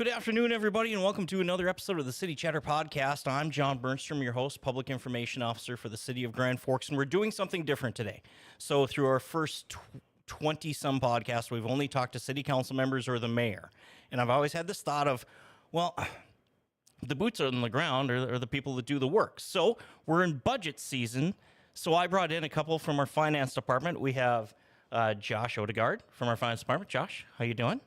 Good afternoon, everybody, and welcome to another episode of the City Chatter Podcast. I'm John Bernstrom, your host, Public Information Officer for the City of Grand Forks, and we're doing something different today. So through our first 20-some podcasts, we've only talked to city council members or the mayor. And I've always had this thought of, well, the boots on the ground are the people that do the work. So we're in budget season, so I brought in a couple from our finance department. We have Josh Odegard from our finance department. Josh, how you doing?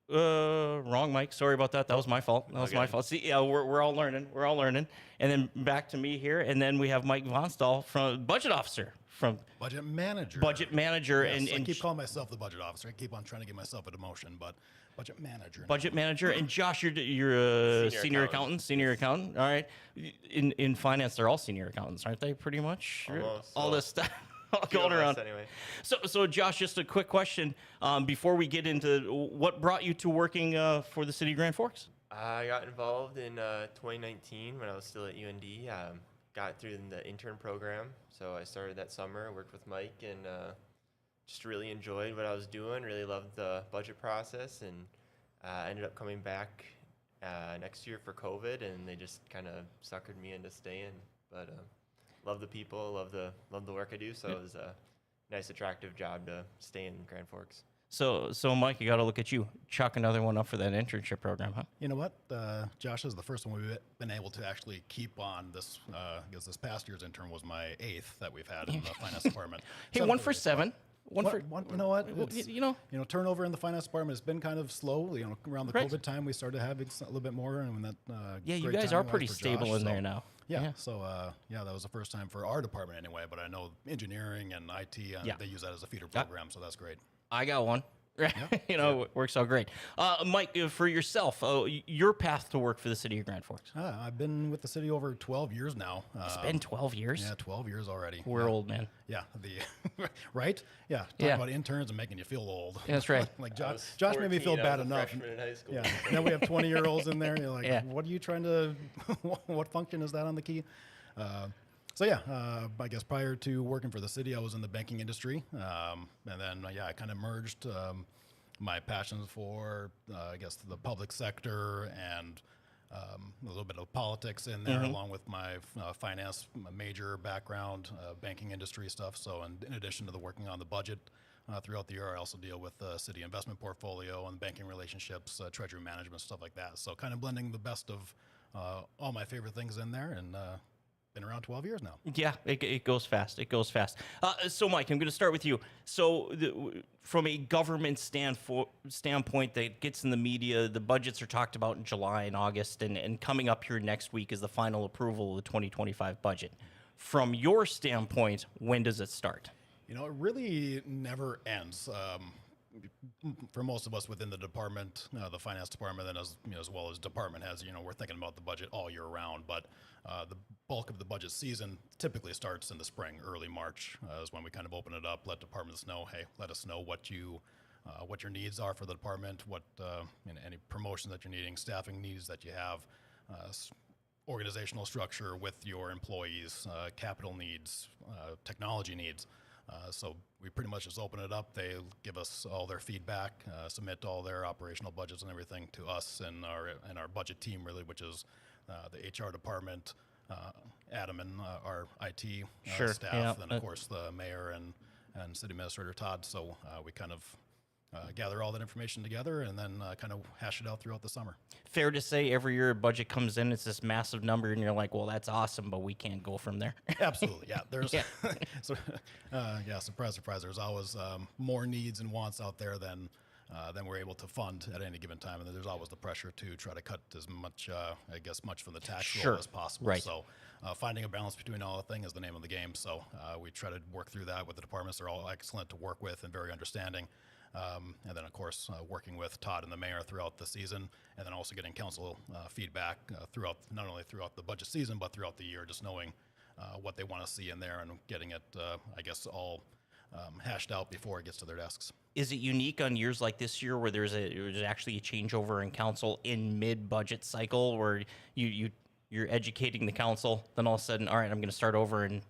Wrong mic. Sorry about that. That was my fault. That was my fault. See, yeah, we're all learning. We're all learning. And then back to me here. And then we have Mike Vatnsdal from Budget Officer from Budget Manager. Budget Manager. Yes, and I keep calling myself the Budget Officer. I keep on trying to give myself a demotion, but Budget Manager. Budget Manager. And Josh, you're a senior accountant. Senior accountant. All right. In finance, they're all senior accountants, aren't they? Pretty much. Almost. All this stuff. Going around. Anyway. So Josh, just a quick question before we get into what brought you to working for the City of Grand Forks. I got involved in 2019 when I was still at UND. Got through the intern program, so I started that summer, worked with Mike, and just really enjoyed what I was doing, really loved the budget process, and ended up coming back next year for COVID, and they just kind of suckered me into staying. But love the people, love the work I do, so it was a nice, attractive job to stay in Grand Forks. So Mike, you got to look at you. Chuck another one up for that internship program, huh? You know what? Josh is the first one we've been able to actually keep on this, because this past year's intern was my 8th that we've had in the finance department. Hey, one for 7. One, you know what? Turnover in the finance department has been kind of slow. Around the COVID time, we started having a little bit more, and when that you guys are pretty stable Josh, in there now. Yeah. So that was the first time for our department anyway. But I know engineering and IT, they use that as a feeder program, so that's great. I got one. It works out great. Mike, for yourself, your path to work for the City of Grand Forks. I've been with the city over 12 years now. It's been 12 years? Yeah, 12 years already. We're old, man. Yeah, right? Yeah, talk about interns and making you feel old. That's right. Like Josh made me feel bad enough. In high school. Yeah, then we have 20-year-olds in there, and you're like, what are you trying to, what function is that on the key? I guess prior to working for the city, I was in the banking industry. And then, I kind of merged my passions for, the public sector and a little bit of politics in there, along with my finance major background, banking industry stuff. So in addition to the working on the budget throughout the year, I also deal with the city investment portfolio and banking relationships, treasury management, stuff like that. So kind of blending the best of all my favorite things in there, and been around 12 years now. Yeah, it goes fast. It goes fast. So, Mike, I'm going to start with you. So, from a government standpoint that gets in the media, the budgets are talked about in July and August, and coming up here next week is the final approval of the 2025 budget. From your standpoint, when does it start? It really never ends. For most of us within the department, the finance department, and as well as department heads, we're thinking about the budget all year round. But the bulk of the budget season typically starts in the spring, early March, is when we kind of open it up, let departments know, hey, let us know what your needs are for the department, what any promotion that you're needing, staffing needs that you have, organizational structure with your employees, capital needs, technology needs. So we pretty much just open it up. They give us all their feedback, submit all their operational budgets and everything to us and our budget team, really, which is the HR department, Adam and our IT staff, and of course the mayor and city administrator Todd. So we kind of gather all that information together and then kind of hash it out throughout the summer. Fair to say every year a budget comes in, it's this massive number, and you're like, well, that's awesome, but we can't go from there. Absolutely, yeah. There's surprise, surprise. There's always more needs and wants out there than we're able to fund at any given time, and there's always the pressure to try to cut as much, much from the tax roll as possible. Right. So finding a balance between all the things is the name of the game. So we try to work through that with the departments. They're all excellent to work with and very understanding. And then, of course, working with Todd and the mayor throughout the season, and then also getting council feedback throughout, not only throughout the budget season, but throughout the year, just knowing what they want to see in there and getting it, all hashed out before it gets to their desks. Is it unique on years like this year where there's actually a changeover in council in mid-budget cycle where you're educating the council, then all of a sudden, all right, I'm going to start over and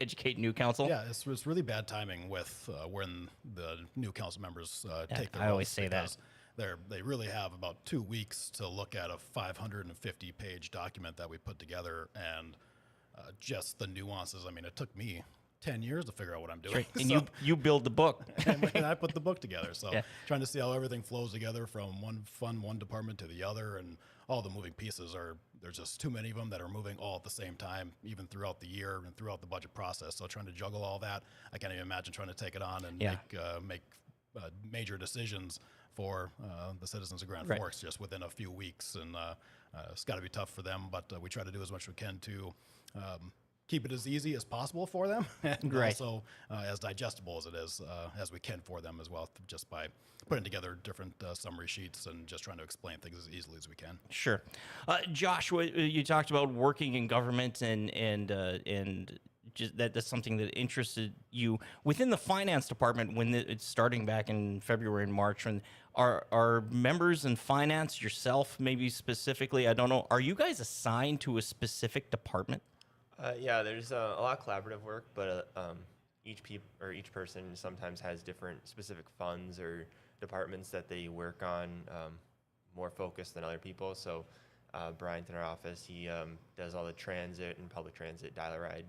educate new council? Yeah, it's really bad timing with when the new council members take their I always say that. they really have about 2 weeks to look at a 550-page document that we put together, and just the nuances. I mean, it took me 10 years to figure out what I'm doing. Right. And you build the book. and I put the book together. So Yeah. trying to see how everything flows together from one department to the other, and all the moving pieces there's just too many of them that are moving all at the same time, even throughout the year and throughout the budget process. So trying to juggle all that, I can't even imagine trying to take it on and Yeah. make major decisions for the citizens of Grand Right. Forks just within a few weeks. And it's got to be tough for them, but we try to do as much as we can to keep it as easy as possible for them, and Right. also as digestible as it is as we can for them as well, just by putting together different summary sheets and just trying to explain things as easily as we can. Sure. Josh, you talked about working in government and just that's something that interested you within the finance department when it's starting back in February and March. When are members in finance, yourself maybe specifically, I don't know, are you guys assigned to a specific department? Yeah, there's a lot of collaborative work, but each person sometimes has different specific funds or departments that they work on, more focused than other people. So Bryant in our office, he does all the transit and public transit dial-a-ride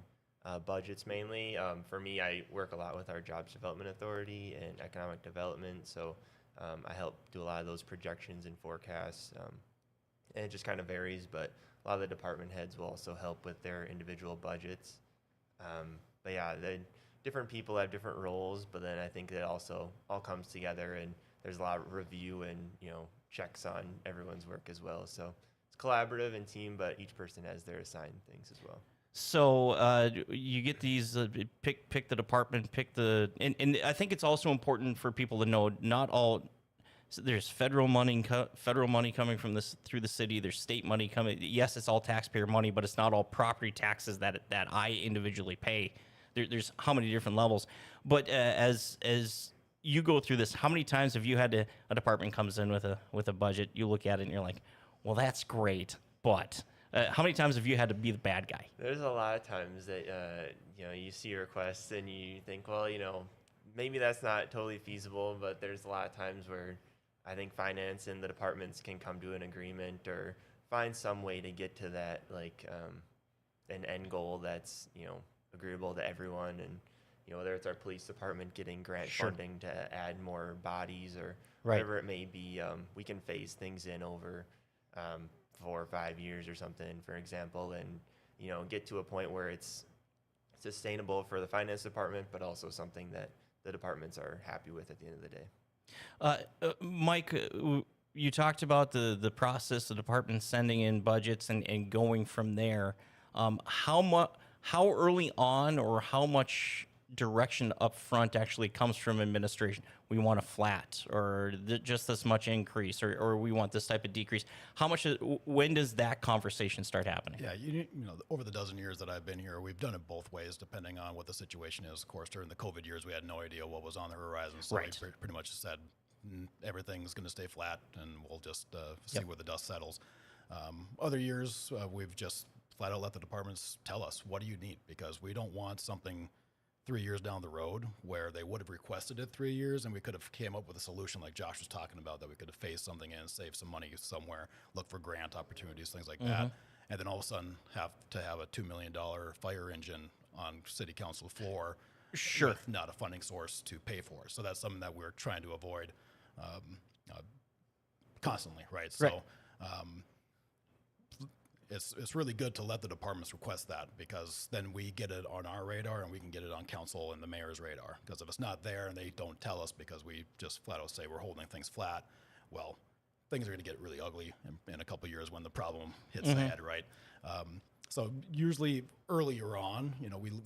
budgets mainly. For me, I work a lot with our Jobs Development Authority and Economic Development, so I help do a lot of those projections and forecasts, and it just kind of varies, but a lot of the department heads will also help with their individual budgets. But yeah, the different people have different roles, but then I think that also all comes together, and there's a lot of review and checks on everyone's work as well. So it's collaborative and team, but each person has their assigned things as well. So you get these pick the department, and I think it's also important for people to know not all. So there's federal money coming from through the city. There's state money coming. Yes, it's all taxpayer money, but it's not all property taxes that I individually pay. There's how many different levels. But as you go through this, how many times have you had a department comes in with a budget? You look at it and you're like, well, that's great, but how many times have you had to be the bad guy? There's a lot of times that you see requests and you think, well, maybe that's not totally feasible, but there's a lot of times where I think finance and the departments can come to an agreement or find some way to get to that, like an end goal that's agreeable to everyone. And whether it's our police department getting grant Sure. funding to add more bodies or Right. whatever it may be, we can phase things in over 4 or 5 years or something, for example, and get to a point where it's sustainable for the finance department, but also something that the departments are happy with at the end of the day. Mike, you talked about the process, the department sending in budgets and going from there. How early on, or how much direction up front actually comes from administration? We want a flat, or just this much increase, or we want this type of decrease. When does that conversation start happening? Yeah, over the dozen years that I've been here, we've done it both ways, depending on what the situation is. Of course, during the COVID years, we had no idea what was on the horizon, so Right. we pretty much said everything's going to stay flat, and we'll just see Yep. where the dust settles. Other years, we've just flat out let the departments tell us, what do you need? Because we don't want something 3 years down the road where they would have requested it 3 years, and we could have came up with a solution like Josh was talking about, that we could have phased something in, save some money somewhere, look for grant opportunities, things like that, and then all of a sudden have to have a $2 million fire engine on city council floor, Sure. with not a funding source to pay for. So that's something that we're trying to avoid constantly, right? So it's really good to let the departments request that, because then we get it on our radar and we can get it on council and the mayor's radar. Because if it's not there and they don't tell us because we just flat out say we're holding things flat, well, things are going to get really ugly in a couple of years when the problem hits the head, right? So usually earlier on,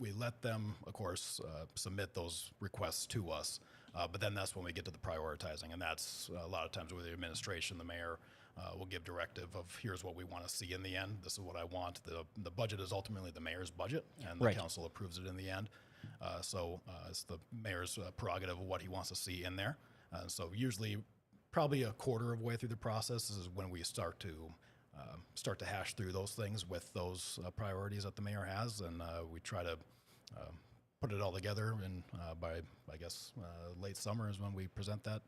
we let them, of course, submit those requests to us, but then that's when we get to the prioritizing, and that's a lot of times with the administration, the mayor will give directive of, here's what we want to see in the end. This is what I want. The budget is ultimately the mayor's budget, and the Right. council approves it in the end. So it's the mayor's prerogative of what he wants to see in there. So usually, probably a quarter of the way through the process is when we start to hash through those things with those priorities that the mayor has, and we try to put it all together. And by, I guess, late summer is when we present that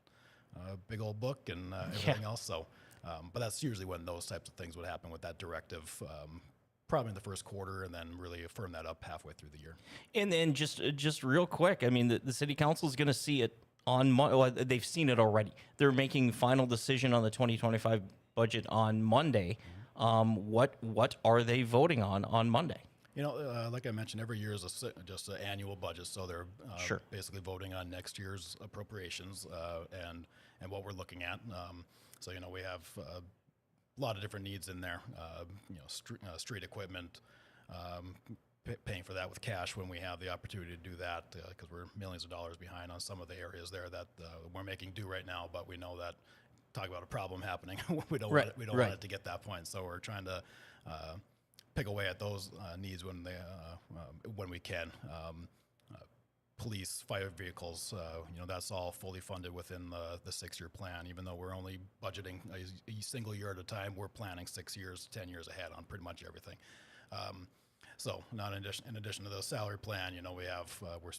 big old book and everything else. So, but that's usually when those types of things would happen with that directive. Probably in the first quarter, and then really firm that up halfway through the year. And then just real quick, I mean, the city council is going to see it on Monday. Well, they've seen it already. They're making final decision on the 2025 budget on Monday. What are they voting on Monday? You know, like I mentioned, every year is just an annual budget, so they're Sure. basically voting on next year's appropriations and what we're looking at. So you know, we have a lot of different needs in there. You know, street equipment, paying for that with cash when we have the opportunity to do that, because we're millions of dollars behind on some of the areas there that we're making do right now. But we know that, talk about a problem happening, we don't Right, want it, we don't right. want it to get that point. So we're trying to pick away at those needs when we can. Police, fire vehicles, you know, that's all fully funded within the 6-year plan. Even though we're only budgeting a single year at a time, we're planning 6 years, 10 years ahead on pretty much everything. So, not in addition to the salary plan, you know, we have we're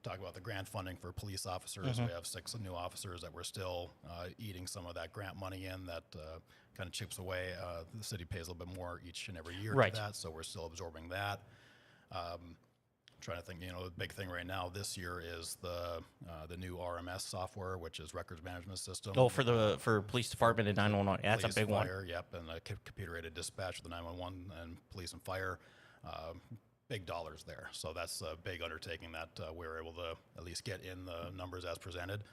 talking about the grant funding for police officers. We have 6 new officers that we're still eating some of that grant money in. That kind of chips away. The city pays a little bit more each and every year Right. to that, so we're still absorbing that. Trying to think, you know, the big thing right now this year is the new RMS software, which is records management system. Oh, for police department and 911. Yeah, that's Police, a big one. fire, yep, and computer-aided dispatch with the 911 and police and fire. Big dollars there, so that's a big undertaking that we're able to at least get in the numbers as presented.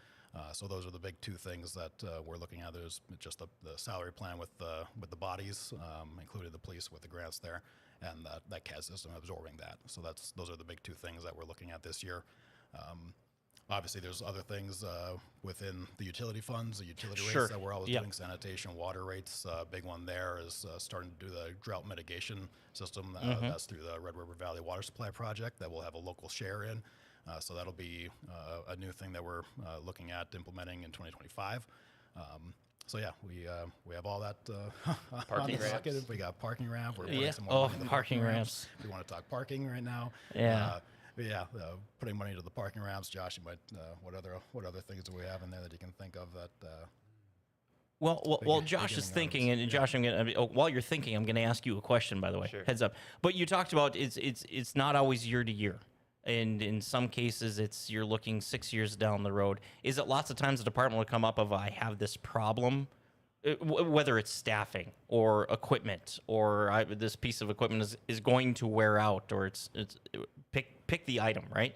So those are the big 2 things that we're looking at. There's just the salary plan with the bodies, including the police with the grants there, and that CAD system absorbing that. So those are the big 2 things that we're looking at this year. Obviously, there's other things within the utility funds, the utility Sure. rates that we're always Yep. doing, sanitation, water rates. Big one there is starting to do the drought mitigation system. That's through the Red River Valley Water Supply Project that we'll have a local share in. So that'll be a new thing that we're looking at implementing in 2025. So yeah, we have all that Parking on the docket. ramps. We got parking ramp. We're Yeah. putting some more Oh, money into parking ramps. We want to talk parking right now. Yeah. But yeah, putting money into the parking ramps. Josh, you might what other things do we have in there that you can think of that? Well, Josh is thinking, and Josh, while you're thinking, I'm gonna ask you a question. By the way, Sure. heads up. But you talked about it's not always year to year, and in some cases you're looking 6 years down the road. Is it lots of times the department will come up of I have this problem, whether it's staffing or equipment or this piece of equipment is going to wear out, or it's pick the item, right?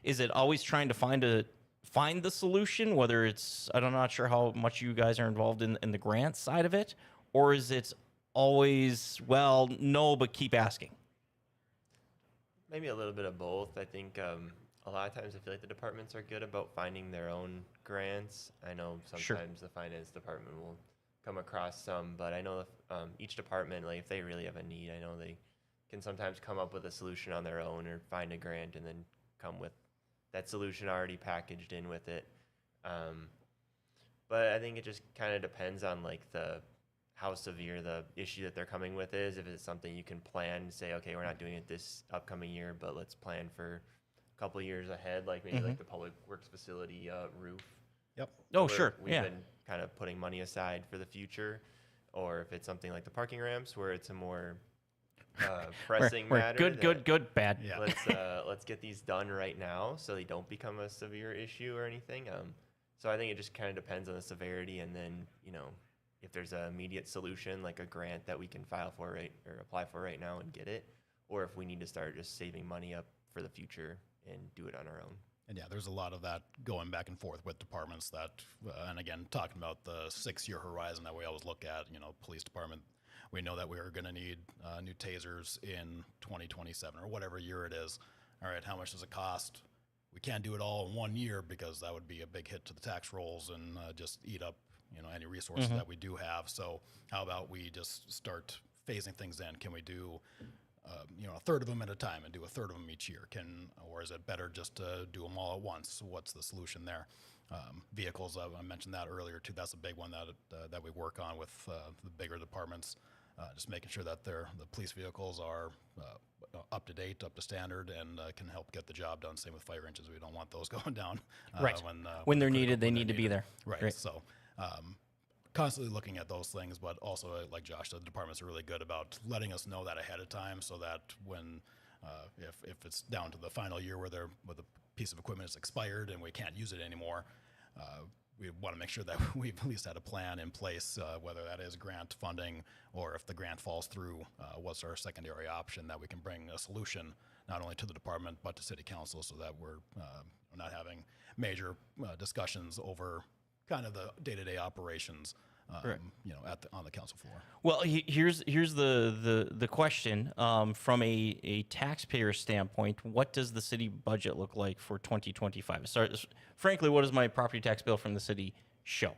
Is it always trying to find the solution, whether it's, I'm not sure how much you guys are involved in the grant side of it, or is it always, well, no, but keep asking? Maybe a little bit of both. I think a lot of times I feel like the departments are good about finding their own grants. I know Sure. sometimes the finance department will come across some, but I know each department, like if they really have a need, I know they can sometimes come up with a solution on their own or find a grant and then come with that solution already packaged in with it. But I think it just kind of depends on like how severe the issue that they're coming with is. If it's something you can plan, say, okay, we're not doing it this upcoming year, but let's plan for a couple years ahead, like maybe like the public works facility roof. Yep. Oh, where sure. We've Yeah. been kind of putting money aside for the future. Or if it's something like the parking ramps where it's a more pressing We're matter. good, bad. Yeah. Let's get these done right now so they don't become a severe issue or anything. So I think it just kind of depends on the severity, and then if there's an immediate solution like a grant that we can file for or apply for right now and get it, or if we need to start just saving money up for the future and do it on our own. And yeah, there's a lot of that going back and forth with departments that, and again, talking about the 6-year horizon that we always look at, police department, we know that we are going to need new tasers in 2027 or whatever year it is. All right, how much does it cost? We can't do it all in 1 year because that would be a big hit to the tax rolls and just eat up, any resources that we do have. So how about we just start phasing things in? Can we do a third of them at a time and do a third of them each year? Or is it better just to do them all at once? What's the solution there? Vehicles, I mentioned that earlier too. That's a big one that we work on with the bigger departments. Just making sure that the police vehicles are up to date, up to standard, and can help get the job done. Same with fire engines. We don't want those going down Right. when When they're critical, needed, they when need to be there. Right. Right. So constantly looking at those things, but also like Josh said, the departments are really good about letting us know that ahead of time, so that when if it's down to the final year where the piece of equipment is expired and we can't use it anymore, we want to make sure that we've at least had a plan in place, whether that is grant funding or if the grant falls through, what's our secondary option that we can bring a solution not only to the department but to city council, so that we're not having major discussions over kind of the day-to-day operations, on the council floor. Well, here's the question from a taxpayer standpoint. What does the city budget look like for 2025? So, frankly, what does my property tax bill from the city show?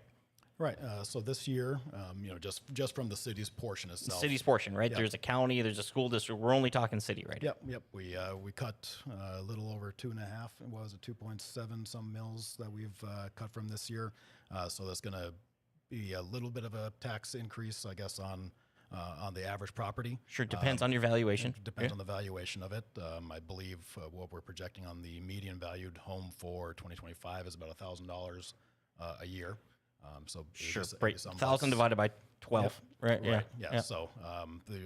Right. So this year, just from the city's portion itself. City's portion, right? Yep. There's a county, there's a school district. We're only talking city, right? Yep. We cut a little over 2.5. What was it, 2.7 some mills that we've cut from this year. So that's going to be a little bit of a tax increase, I guess, on the average property. Sure, depends on your valuation. It depends on the valuation of it. I believe what we're projecting on the median valued home for 2025 is about $1,000 a year. So Sure, there's right. some 1,000 less. divided by 12, right? Right. Yeah. Yeah. So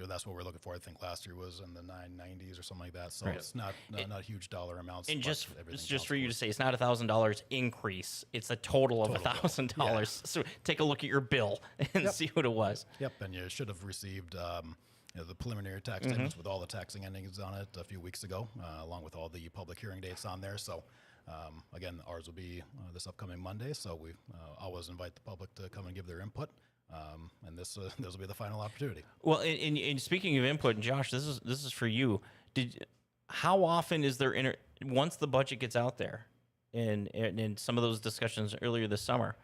that's what we're looking for. I think last year was in the 990s or something like that. So Right. it's not huge dollar amounts. And but just everything it's just counts for you to towards- say, it's not $1,000 increase. It's a total of Total bill. $1,000. So take a look at your bill and Yep. see what it was. Yep. And you should have received the preliminary tax Mm-hmm. statements with all the taxing endings on it a few weeks ago, along with all the public hearing dates on there. So again, ours will be this upcoming Monday. So we always invite the public to come and give their input. And this will be the final opportunity. Well, and speaking of input, and Josh, this is for you. How often is there once the budget gets out there, and in some of those discussions earlier this summer,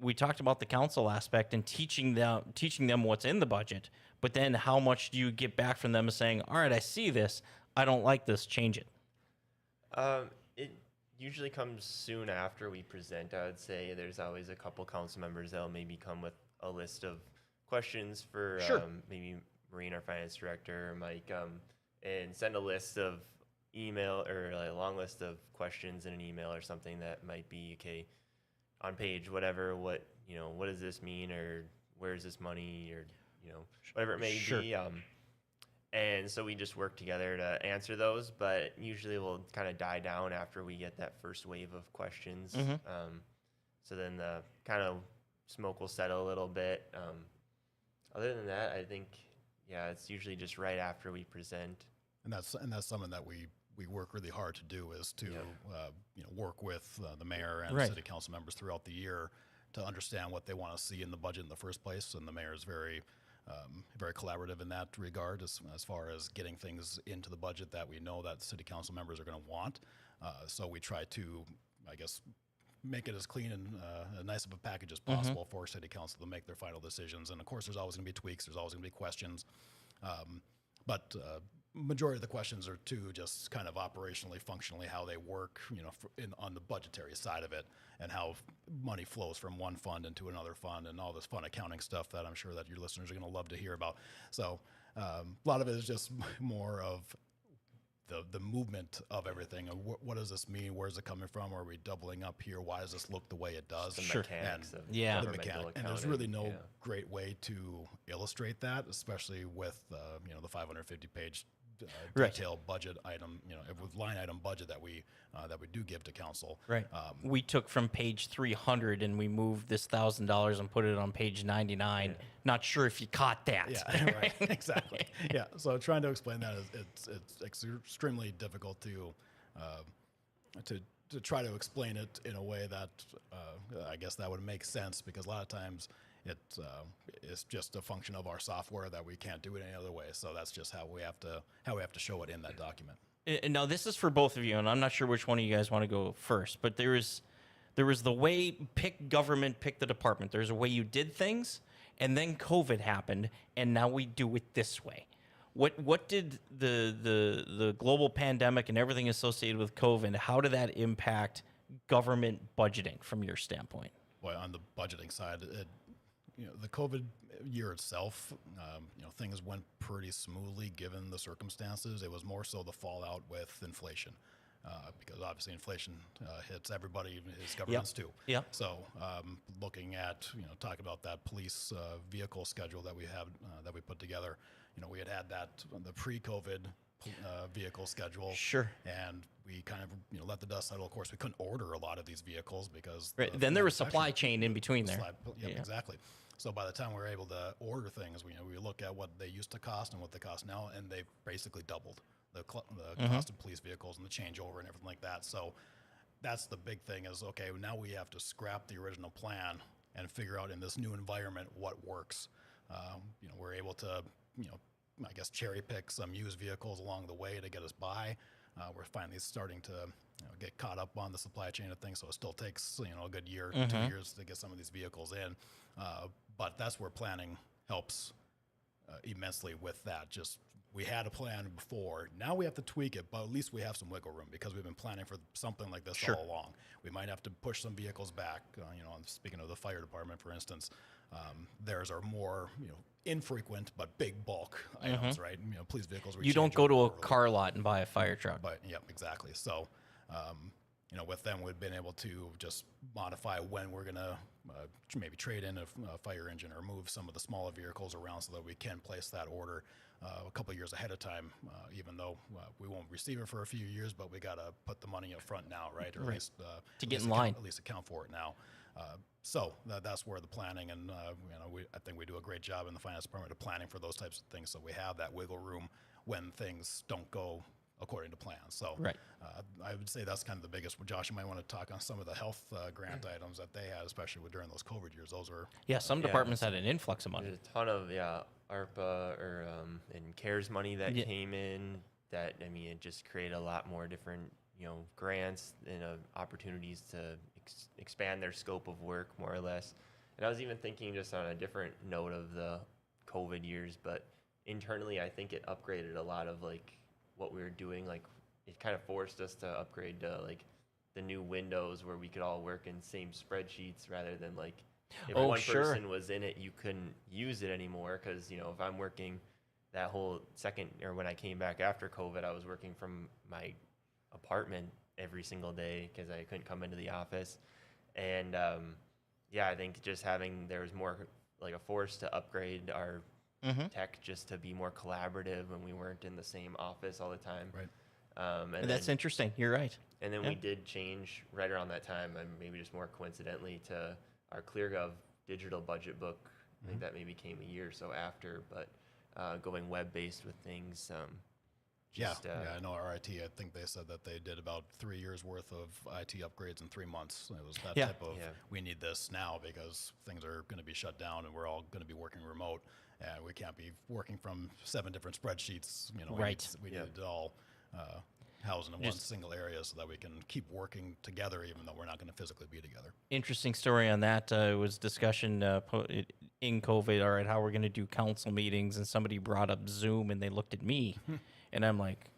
we talked about the council aspect and teaching them what's in the budget. But then, how much do you get back from them saying, "All right, I see this. I don't like this. Change it." It usually comes soon after we present. I would say there's always a couple council members that'll maybe come with a list of questions for Sure. maybe Maureen, our finance director, or Mike, and send a list of email or a long list of questions in an email or something that might be okay on page whatever. What does this mean, or where's this money, or whatever it may Sure. be. And so we just work together to answer those, but usually we'll kind of die down after we get that first wave of questions. Mhm. So then the kind of smoke will settle a little bit. Other than that, I think, it's usually just right after we present. And that's something that we work really hard to do, is to work with the mayor and Right. city council members throughout the year to understand what they want to see in the budget in the first place. And the mayor is very collaborative in that regard, as far as getting things into the budget that we know that city council members are going to want. So we try to, I guess, make it as clean and nice of a package as possible for city council to make their final decisions. And of course, there's always going to be tweaks. There's always going to be questions. But majority of the questions are just kind of operationally, functionally, how they work, on the budgetary side of it, and how money flows from one fund into another fund, and all this fun accounting stuff that I'm sure that your listeners are going to love to hear about. So a lot of it is just more of the movement of everything. And what does this mean? Where's it coming from? Are we doubling up here? Why does this look the way it does? The Sure. mechanics And of Yeah. the governmental mechanic. And there's accounting, really no yeah. great way to illustrate that, especially with the 550-page Right. detailed budget item, with line item budget that we do give to council. Right. We took from page 300 and we moved this $1,000 and put it on page 99. Not sure if you caught that. Yeah, right. Exactly. Yeah. So trying to explain that is it's extremely difficult to try to explain it in a way that I guess that would make sense, because a lot of times it's just a function of our software that we can't do it any other way. So that's just how we have to show it in that document. And now this is for both of you, and I'm not sure which one of you guys want to go first, but there was the way, pick government, pick the department. There's a way you did things, and then COVID happened, and now we do it this way. What did the global pandemic and everything associated with COVID, how did that impact government budgeting from your standpoint? Boy, on the budgeting side, the COVID year itself, things went pretty smoothly given the circumstances. It was more so the fallout with inflation. Because obviously inflation hits everybody, his governments too. Yep. So looking at, talking about that police vehicle schedule that we have, that we put together, we had that, the pre-COVID vehicle schedule. Sure. And we kind of, let the dust settle. Of course, we couldn't order a lot of these vehicles because. Right. Then there was supply chain in between there. Yeah, exactly. So by the time we were able to order things, we look at what they used to cost and what they cost now, and they've basically doubled. The cost of police vehicles and the changeover and everything like that. So that's the big thing is, okay, now we have to scrap the original plan and figure out in this new environment what works. We're able to, I guess, cherry pick some used vehicles along the way to get us by. We're finally starting to get caught up on the supply chain of things, so it still takes a good year, 2 years to get some of these vehicles in. But that's where planning helps immensely with that. Just we had a plan before. Now we have to tweak it, but at least we have some wiggle room because we've been planning for something like this all along. We might have to push some vehicles back. Speaking of the fire department, for instance, theirs are more infrequent but big bulk items, right? Police vehicles. You don't go to a car lot and buy a fire truck. But yep, exactly. So, with them, we've been able to just modify when we're gonna maybe trade in a fire engine or move some of the smaller vehicles around so that we can place that order a couple of years ahead of time, even though we won't receive it for a few years, but we got to put the money up front now, right? Or at least to get in line. At least account for it now. So that's where the planning and, I think we do a great job in the finance department of planning for those types of things. So we have that wiggle room when things don't go according to plan. So I would say that's kind of the biggest. Josh, you might want to talk on some of the health grant items that they had, especially during those COVID years. Those were some departments had an influx of money. There's a ton of ARPA or and CARES money that came in. That it just created a lot more different grants and opportunities to expand their scope of work more or less. And I was even thinking just on a different note of the COVID years, but internally I think it upgraded a lot of what we were doing. It kind of forced us to upgrade to the new Windows where we could all work in same spreadsheets rather than if one person was in it, you couldn't use it anymore. Cause if I'm working that whole second, or when I came back after COVID, I was working from my apartment every single day cause I couldn't come into the office. And, I think just there was more a force to upgrade our tech just to be more collaborative when we weren't in the same office all the time. right. And that's interesting. You're right. And then we did change right around that time, and maybe just more coincidentally, to our ClearGov digital budget book. I think that maybe came a year or so after, but going web-based with things. I know our IT, I think they said that they did about 3 years worth of IT upgrades in 3 months. It was that type of, we need this now because things are going to be shut down and we're all going to be working remote. And we can't be working from 7 different spreadsheets. We need it all housed in one single area so that we can keep working together, even though we're not going to physically be together. Interesting story on that. It was discussion in COVID, all right, how we're going to do council meetings, and somebody brought up Zoom, and they looked at me, and I'm like,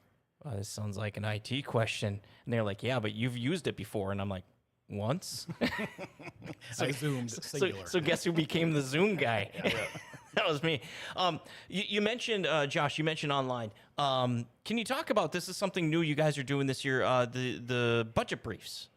oh, this sounds like an IT question. And they're like, yeah, but you've used it before. And I'm like, once? Zoom singular. So guess who became the Zoom guy? That was me. You mentioned, Josh, you mentioned online. Can you talk about, this is something new you guys are doing this year, the budget briefs.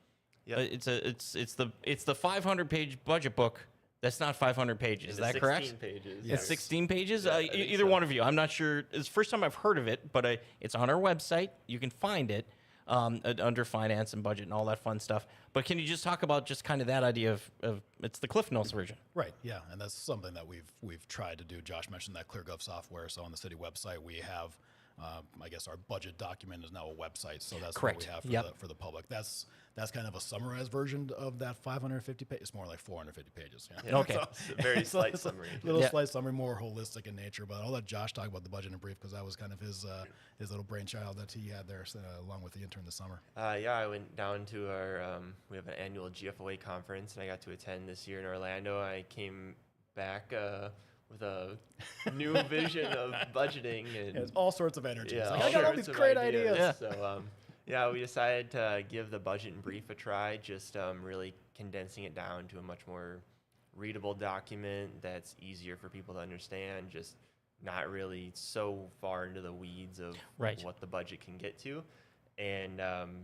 Yeah. It's the 500-page budget book. That's not 500 pages. Is that correct? 16 pages. It's 16 pages? Yeah, Either one of you. I'm not sure. It's the first time I've heard of it, but it's on our website. You can find it under finance and budget and all that fun stuff. But can you just talk about just kind of that idea of it's the Cliff Notes version? Right, yeah, and that's something that we've tried to do. Josh mentioned that ClearGov software. So on the city website, we have, I guess our budget document is now a website. So that's Correct. what we have for the public. That's kind of a summarized version of that 550 pages. It's more like 450 pages. Yeah, Okay. It's a very slight summary. Slight summary, more holistic in nature. But I'll let Josh talk about the budget in brief because that was kind of his little brainchild that he had there along with the intern this summer. I went down to our, we have an annual GFOA conference, and I got to attend this year in Orlando. I came back with a new vision of budgeting. And it's all sorts of energy. Yeah, I got all these great ideas. Yeah. So, we decided to give the budget in brief a try, just really condensing it down to a much more readable document that's easier for people to understand, just not really so far into the weeds of Right. what the budget can get to. And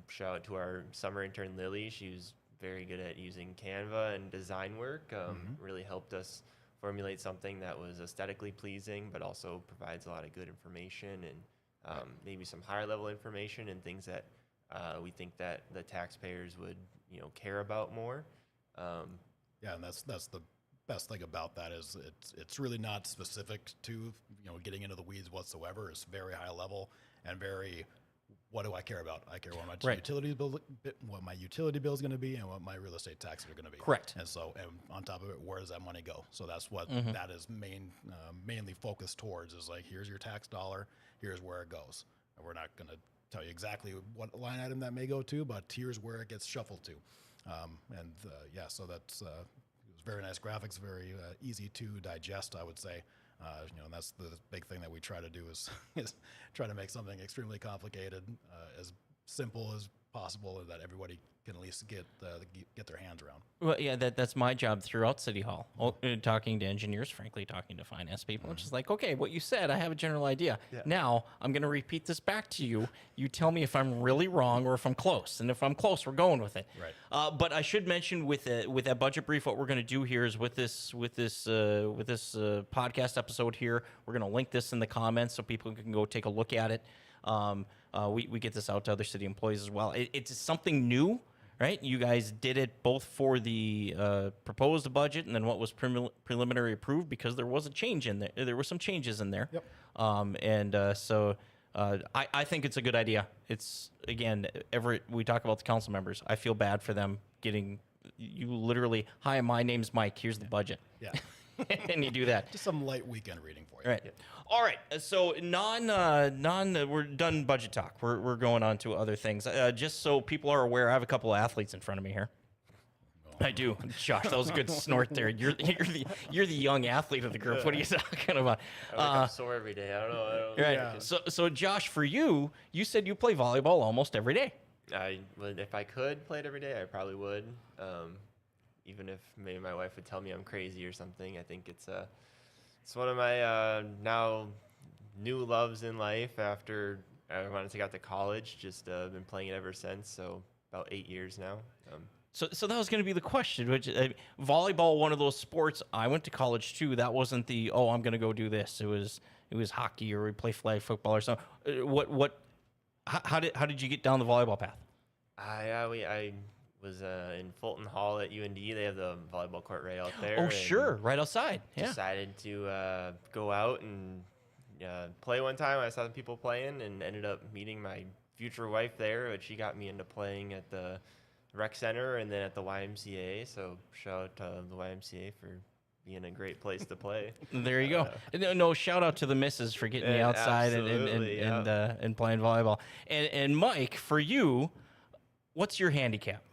shout out to our summer intern, Lily. She was very good at using Canva and design work. Really helped us formulate something that was aesthetically pleasing, but also provides a lot of good information and maybe some higher level information and things that we think that the taxpayers would, care about more. Yeah, and that's the best thing about that is it's really not specific to getting into the weeds whatsoever. It's very high level and very, what do I care about? I care what my utility bill is going to be and what my real estate taxes are going to be. Correct. And so, and on top of it, where does that money go? So that's what that is mainly focused towards, is like, here's your tax dollar, here's where it goes. And we're not going to tell you exactly what line item that may go to, but here's where it gets shuffled to. So that's it was very nice graphics, very easy to digest, I would say. And that's the big thing that we try to do is try to make something extremely complicated as simple as possible, and that everybody can at least get their hands around. Well, yeah, that's my job throughout City Hall. Talking to engineers, frankly, talking to finance people. It's just like, okay, what you said, I have a general idea. Yeah. Now, I'm going to repeat this back to you. You tell me if I'm really wrong or if I'm close. And if I'm close, we're going with it. Right. But I should mention with that budget brief, what we're going to do here is with this podcast episode here, we're going to link this in the comments so people can go take a look at it. We get this out to other city employees as well. It's something new, right? You guys did it both for the proposed budget and then what was preliminary approved, because there was a change in there. There were some changes in there. Yep. So I think it's a good idea. It's, again, we talk about the council members. I feel bad for them getting, you literally, hi, my name's Mike, here's the budget. Yeah. And you do that. Just some light weekend reading for you. Right. Yeah. All right. So we're done budget talk. We're going on to other things. Just so people are aware, I have a couple of athletes in front of me here. I do. Josh, that was a good snort there. You're the young athlete of the group. What are you talking about? I'm sore every day. I don't know. Right. Yeah. So Josh, for you, you said you play volleyball almost every day. If I could play it every day, I probably would. Even if maybe my wife would tell me I'm crazy or something, I think it's one of my now new loves in life after when I got to college. Just been playing it ever since, so about 8 years now. So that was going to be the question, which volleyball, one of those sports I went to college too. That wasn't the, I'm going to go do this. It was hockey, or we play flag football or something. How did you get down the volleyball path? I was in Fulton Hall at UND. They have the volleyball court right out there. Oh, sure, right outside. Yeah. Decided to go out and play one time. I saw some people playing and ended up meeting my future wife there, but she got me into playing at the rec center and then at the YMCA. So shout out to the YMCA for being a great place to play. There you go. No, shout out to the missus for getting me outside and playing volleyball. And Mike, for you, what's your handicap?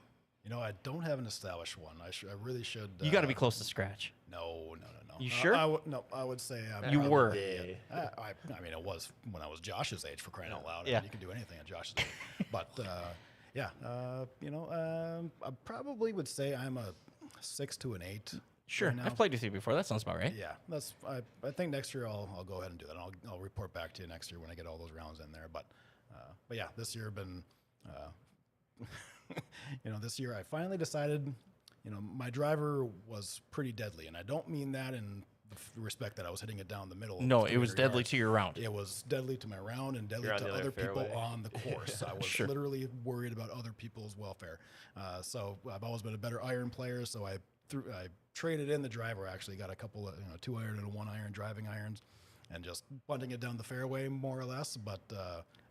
I don't have an established one. I really should. You got to be close to scratch. No. You sure? I would say you were. I mean, it was when I was Josh's age, for crying out loud. Yeah. I mean, you can do anything at Josh's age. But I probably would say I'm a 6 to an 8. Sure, right now. I've played with you before. That sounds about right. Yeah, I think next year I'll go ahead and do that. And I'll report back to you next year when I get all those rounds in there. But yeah, this year been. This year I finally decided, my driver was pretty deadly, and I don't mean that in the respect that I was hitting it down the middle. No, it was deadly to your round. It was deadly to my round and deadly You're on to the other other people fairway. on the course. I was Sure. literally worried about other people's welfare. So I've always been a better iron player. So I traded in the driver. I actually got a couple of 2 iron and 1 iron driving irons, and just bunting it down the fairway more or less. But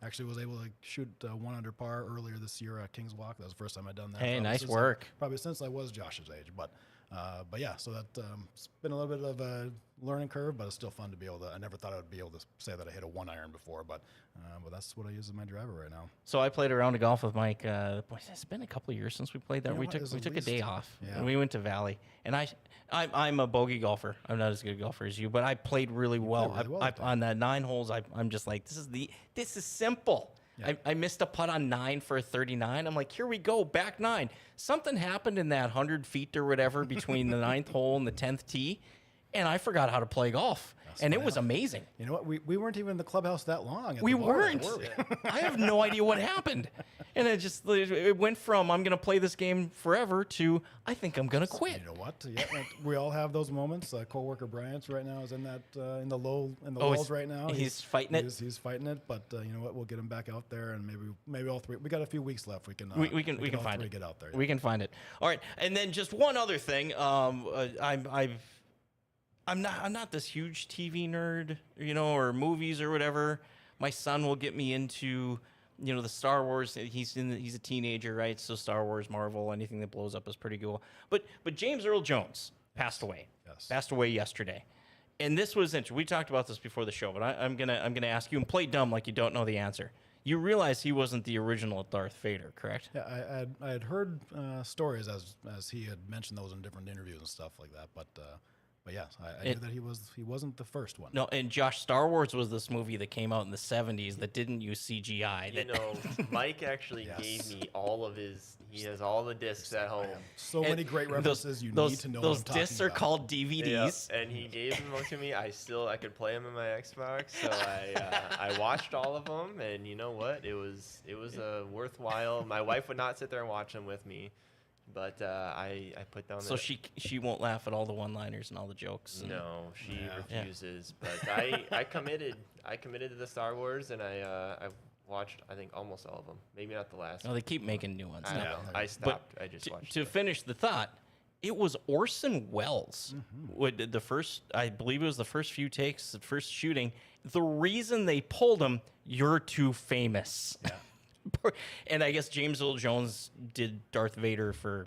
actually was able to shoot 1 under par earlier this year at Kings Walk. That was the first time I'd done that. Hey, Probably nice since work. probably since I was Josh's age. But yeah, so that it's been a little bit of a learning curve, but it's still fun to be able to. I never thought I'd be able to say that I hit a 1 iron before, but that's what I use as my driver right now. So I played a round of golf with Mike. Boy, it's been a couple of years since we played that. You know We what, took it's we at took a day least- off, yeah. and we went to Valley. And I'm a bogey golfer. I'm not as good a golfer as you, but I played really well. really well I at that. on that 9 holes, I'm just like, this is simple. Yeah. I missed a putt on 9 for a 39. I'm like, here we go, back 9. Something happened in that 100 feet or whatever between the 9th hole and the 10th tee, and I forgot how to play golf. And it was amazing. You know what? We weren't even in the clubhouse that long. We weren't. Were we? I have no idea what happened. And it went from I'm going to play this game forever to I think I'm going to quit. You know what? Yeah, we all have those moments. Coworker Bryant right now is in that in the lows right now. He's fighting it. He's fighting it. But you know what? We'll get him back out there, and maybe all three. We got a few weeks left. We can We can all find three it. Get out there. We can find it. All right. And then just one other thing. I'm not this huge TV nerd, or movies or whatever. My son will get me into, the Star Wars. He's a teenager, right? So Star Wars, Marvel, anything that blows up is pretty cool. But James Earl Jones passed away. Yes. Passed away yesterday. And this was interesting. We talked about this before the show, but I'm gonna ask you and play dumb like you don't know the answer. You realize he wasn't the original Darth Vader, correct? Yeah, I had heard stories as he had mentioned those in different interviews and stuff like that. But yes, I knew that he wasn't the first one. No, and Josh, Star Wars was this movie that came out in the 70s that didn't use CGI. Mike actually gave me all of his. He has all the discs at home. So many great references. You need to know. Those what I'm discs talking are about. called DVDs. Yeah, and he gave them to me. I could play them in my Xbox, so I watched all of them. And you know what? It was a worthwhile. My wife would not sit there and watch them with me. But I put down. So she won't laugh at all the one-liners and all the jokes. No, she refuses. But I committed. I committed to the Star Wars, and I watched I think almost all of them. Maybe not the last. No, they keep making new ones. I now. know. I stopped. I just watched. To finish the thought, it was Orson Welles. I believe it was the first few takes, the first shooting. The reason they pulled him, you're too famous. Yeah. And I guess James Earl Jones did Darth Vader for,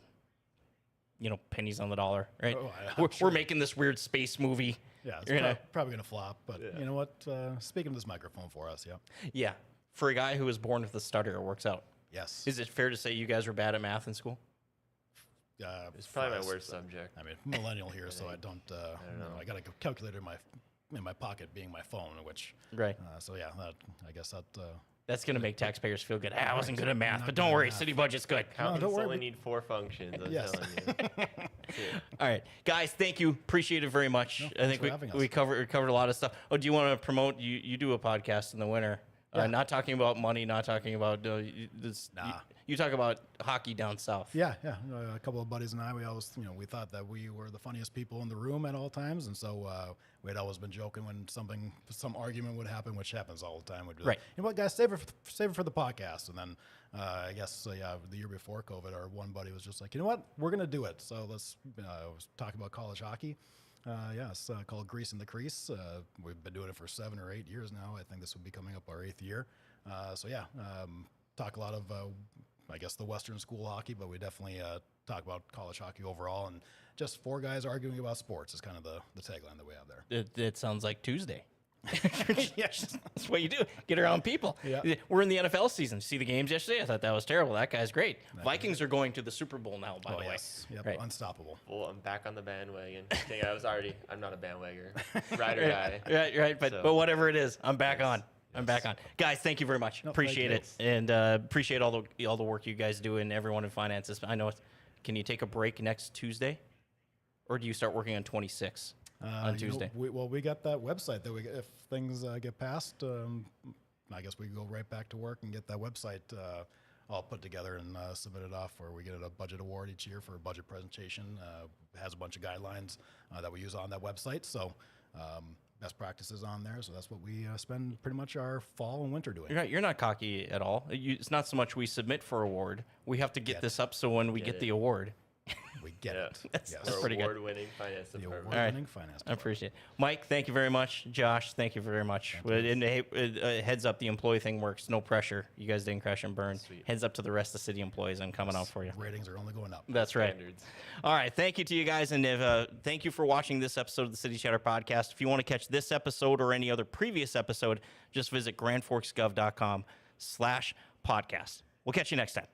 pennies on the dollar, right? Oh, we're making this weird space movie. Yeah, it's probably going to flop. But you know what? Speaking of this microphone for us, Yeah. For a guy who was born with a stutter, it works out. Yes. Is it fair to say you guys were bad at math in school? It's probably my worst subject. I mean, millennial here, so I don't know. I got a calculator in my pocket, being my phone, which Right. So yeah, I guess that. That's going to make taxpayers feel good. I wasn't good at math, Not but good don't at worry, math. city budget's good. Accountants don't worry. only need 4 functions. I'm Yes. telling you. All right, guys, thank you. Appreciate it very much. I think for having us. we covered a lot of stuff. Oh, do you want to promote? You do a podcast in the winter. Not talking about money, not talking about this. Nah. You talk about hockey down south. Yeah. A couple of buddies and I, we always, we thought that we were the funniest people in the room at all times, and so we had always been joking when some argument would happen, which happens all the time. We'd be like, Right. you know what, guys, save it for the podcast. And then I guess the year before COVID, our one buddy was just like, you know what, we're gonna do it. So let's talk about college hockey. It's called Grease in the Crease. We've been doing it for 7 or 8 years now. I think this will be coming up our 8th year. Talk a lot of, I guess, the Western school hockey, but we definitely talk about college hockey overall. And just 4 guys arguing about sports is kind of the tagline that we have there. It sounds like Tuesday. Yes. That's what you do. Get around people. Yeah. We're in the NFL season. See the games yesterday? I thought that was terrible. That guy's great. Vikings are going to the Super Bowl now, by the way. Yes. Yep. Right. Unstoppable. Well, I'm back on the bandwagon. Dang, I'm not a bandwagon rider guy. Right. But whatever it is, I'm back on. I'm back on. Guys, thank you very much. Appreciate it. And appreciate all the work you guys do and everyone in finances. I know can you take a break next Tuesday? Or do you start working on 26 on Tuesday? We got that website that if things get passed, I guess we can go right back to work and get that website all put together and submit it off, where we get a budget award each year for a budget presentation. It has a bunch of guidelines that we use on that website. So best practices on there. So that's what we spend pretty much our fall and winter doing. You're not cocky at all. It's not so much we submit for award. We have to get this up so when we get the award, We get it. That's Yes. pretty good. Award-winning finance The department. award-winning finance I department. appreciate it. Mike, thank you very much. Josh, thank you very much. And heads up, the employee thing works. No pressure. You guys didn't crash and burn. Sweet. Heads up to the rest of the city employees. I'm coming out for you. Ratings are only going up. That's right. Standards. All right. Thank you to you guys. And thank you for watching this episode of the City Chatter Podcast. If you want to catch this episode or any other previous episode, just visit grandforksgov.com/podcast. We'll catch you next time.